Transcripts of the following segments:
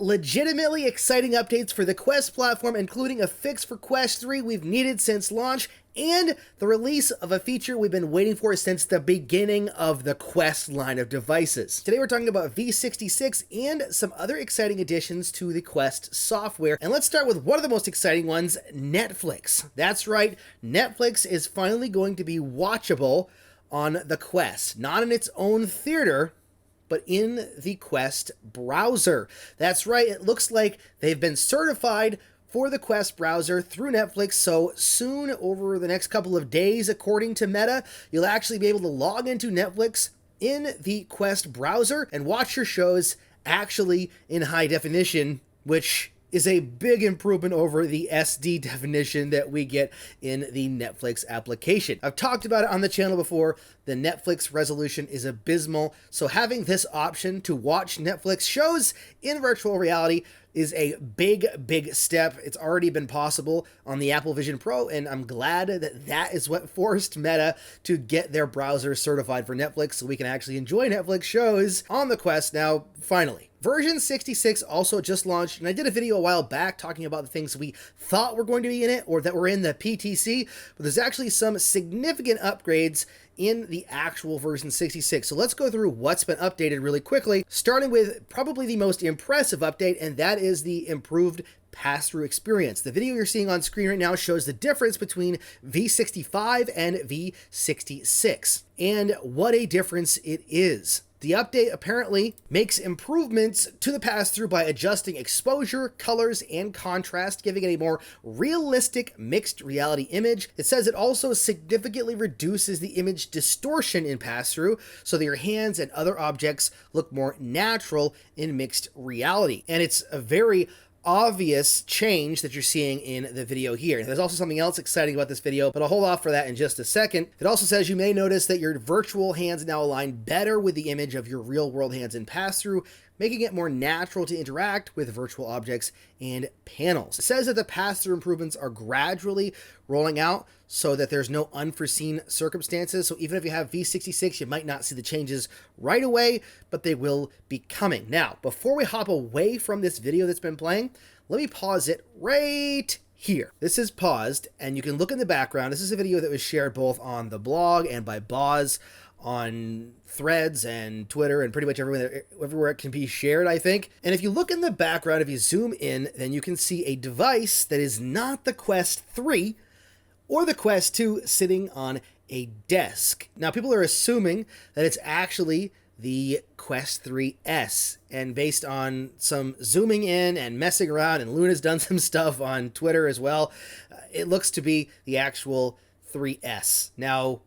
Legitimately exciting updates for the Quest platform, including a fix for Quest 3 we've needed since launch, and the release of a feature we've been waiting for since the beginning of the Quest line of devices. Today we're talking about V66 and some other exciting additions to the Quest software. And let's start with one of the most exciting ones, Netflix. That's right, Netflix is finally going to be watchable on the Quest, not in its own theater, but in the Quest browser. That's right, it looks like they've been certified for the Quest browser through Netflix, so soon, over the next couple of days, according to Meta, you'll actually be able to log into Netflix in the Quest browser and watch your shows actually in high definition, which is a big improvement over the SD definition that we get in the Netflix application. I've talked about it on the channel before. The Netflix resolution is abysmal, so having this option to watch Netflix shows in virtual reality is a big step. It's already been possible on the Apple Vision Pro, and I'm glad that that is what forced Meta to get their browser certified for Netflix so we can actually enjoy Netflix shows on the Quest now, finally. Version 66 also just launched, and I did a video a while back talking about the things we thought were going to be in it or that were in the PTC, but there's actually some significant upgrades in the actual version 66. So let's go through what's been updated really quickly, starting with probably the most impressive update, and that is the improved pass-through experience. The video you're seeing on screen right now shows the difference between V65 and V66, and what a difference it is. The update apparently makes improvements to the pass-through by adjusting exposure, colors, and contrast, giving it a more realistic mixed reality image. It says it also significantly reduces the image distortion in pass-through so that your hands and other objects look more natural in mixed reality. And it's a very obvious change that you're seeing in the video here. There's also something else exciting about this video, but I'll hold off for that in just a second. It also says you may notice that your virtual hands now align better with the image of your real world hands in pass-through, making it more natural to interact with virtual objects and panels. It says that the pass-through improvements are gradually rolling out so that there's no unforeseen circumstances. So even if you have V66, you might not see the changes right away, but they will be coming. Now, before we hop away from this video that's been playing, let me pause it right here. This is paused, and you can look in the background. This is a video that was shared both on the blog and by Boz on Threads and Twitter and pretty much everywhere it can be shared, I think. And if you look in the background, if you zoom in, then you can see a device that is not the Quest 3 or the Quest 2 sitting on a desk. Now, people are assuming that it's actually the Quest 3S, and based on some zooming in and messing around, and Luna's done some stuff on Twitter as well, it looks to be the actual 3S. Now,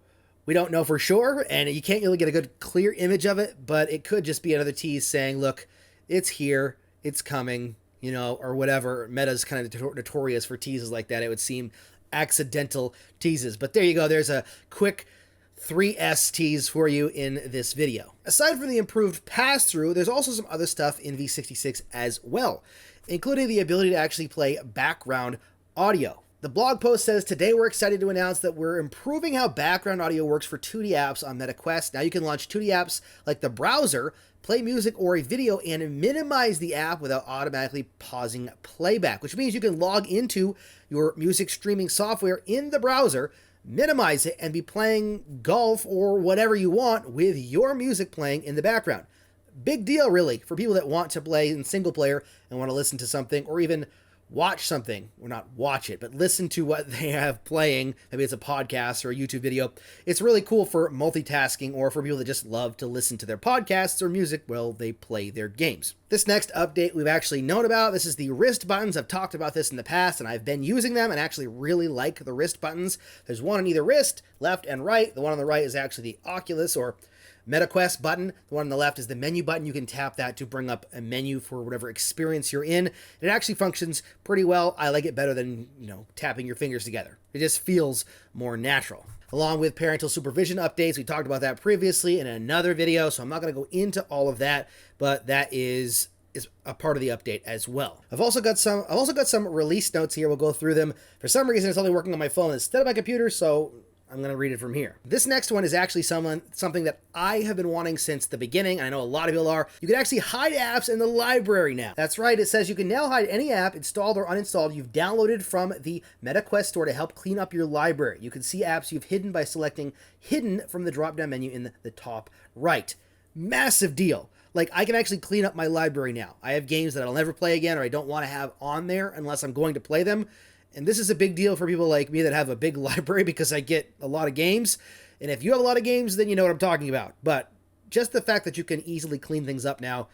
we don't know for sure, and you can't really get a good clear image of it, but it could just be another tease saying, look, it's here, it's coming, you know, or whatever. Meta's kind of notorious for teases like that. It would seem accidental teases, but there you go. There's a quick 3S tease for you in this video. Aside from the improved pass-through, there's also some other stuff in V66 as well, including the ability to actually play background audio. The blog post says, today we're excited to announce that we're improving how background audio works for 2D apps on Meta Quest. Now you can launch 2D apps like the browser, play music or a video, and minimize the app without automatically pausing playback, which means you can log into your music streaming software in the browser, minimize it, and be playing golf or whatever you want with your music playing in the background. Big deal, really, for people that want to play in single player and want to listen to something, or even watch something, or not watch it, but listen to what they have playing. Maybe it's a podcast or a YouTube video. It's really cool for multitasking, or for people that just love to listen to their podcasts or music while they play their games. This next update we've actually known about. This is the wrist buttons. I've talked about this in the past, and I've been using them and actually really like the wrist buttons. There's one on either wrist, left and right. The one on the right is actually the Oculus or MetaQuest button. The one on the left is the menu button. You can tap that to bring up a menu for whatever experience you're in. It actually functions pretty well. I like it better than, tapping your fingers together. It just feels more natural. Along with parental supervision updates, we talked about that previously in another video, so I'm not going to go into all of that, but that is a part of the update as well. I've also got some release notes here. We'll go through them. For some reason, it's only working on my phone instead of my computer, so I'm going to read it from here. This next one is actually something that I have been wanting since the beginning, and I know a lot of people are. You can actually hide apps in the library now. That's right, it says you can now hide any app installed or uninstalled you've downloaded from the MetaQuest store to help clean up your library. You can see apps you've hidden by selecting Hidden from the drop-down menu in the top right. Massive deal. Like, I can actually clean up my library now. I have games that I'll never play again or I don't want to have on there unless I'm going to play them. And this is a big deal for people like me that have a big library because I get a lot of games. And if you have a lot of games, then you know what I'm talking about. But just the fact that you can easily clean things up now,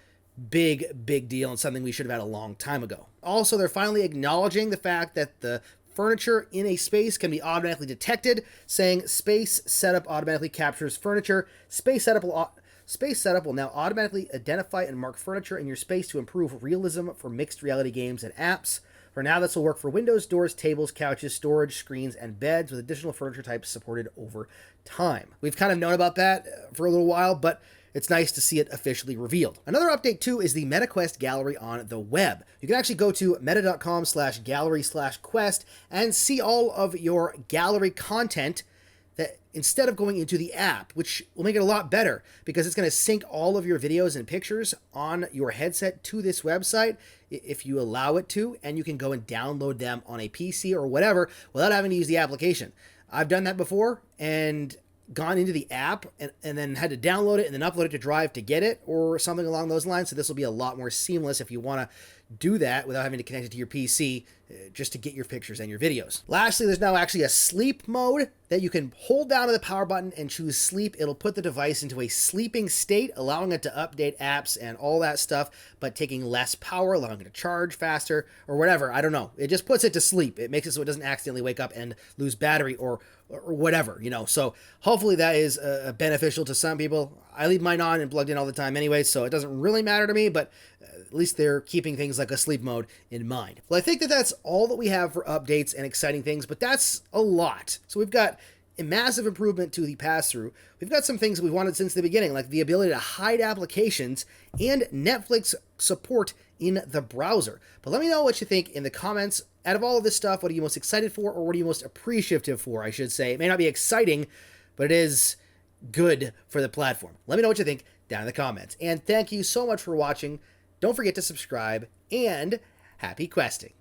big deal, and something we should have had a long time ago. Also, they're finally acknowledging the fact that the furniture in a space can be automatically detected, saying space setup automatically captures furniture. Space setup will now automatically identify and mark furniture in your space to improve realism for mixed reality games and apps. For now, this will work for windows, doors, tables, couches, storage, screens, and beds, with additional furniture types supported over time. We've kind of known about that for a little while, but it's nice to see it officially revealed. Another update, too, is the MetaQuest gallery on the web. You can actually go to meta.com/gallery/quest and see all of your gallery content that instead of going into the app, which will make it a lot better because it's going to sync all of your videos and pictures on your headset to this website if you allow it to, and you can go and download them on a PC or whatever without having to use the application. I've done that before and gone into the app and then had to download it and then upload it to Drive to get it or something along those lines. So this will be a lot more seamless if you want to do that without having to connect it to your PC just to get your pictures and your videos. Lastly, there's now actually a sleep mode that you can hold down to the power button and choose sleep. It'll put the device into a sleeping state, allowing it to update apps and all that stuff, but taking less power, allowing it to charge faster or whatever. I don't know. It just puts it to sleep. It makes it so it doesn't accidentally wake up and lose battery or whatever, you know. So hopefully that is beneficial to some people. I leave mine on and plugged in all the time anyway, so it doesn't really matter to me, but at least they're keeping things like a sleep mode in mind. Well, I think that that's all that we have for updates and exciting things, but that's a lot. So we've got a massive improvement to the pass-through. We've got some things that we've wanted since the beginning, like the ability to hide applications and Netflix support in the browser. But let me know what you think in the comments. Out of all of this stuff, what are you most excited for, or what are you most appreciative for, I should say. It may not be exciting, but it is good for the platform. Let me know what you think down in the comments. And thank you so much for watching. Don't forget to subscribe, and happy questing.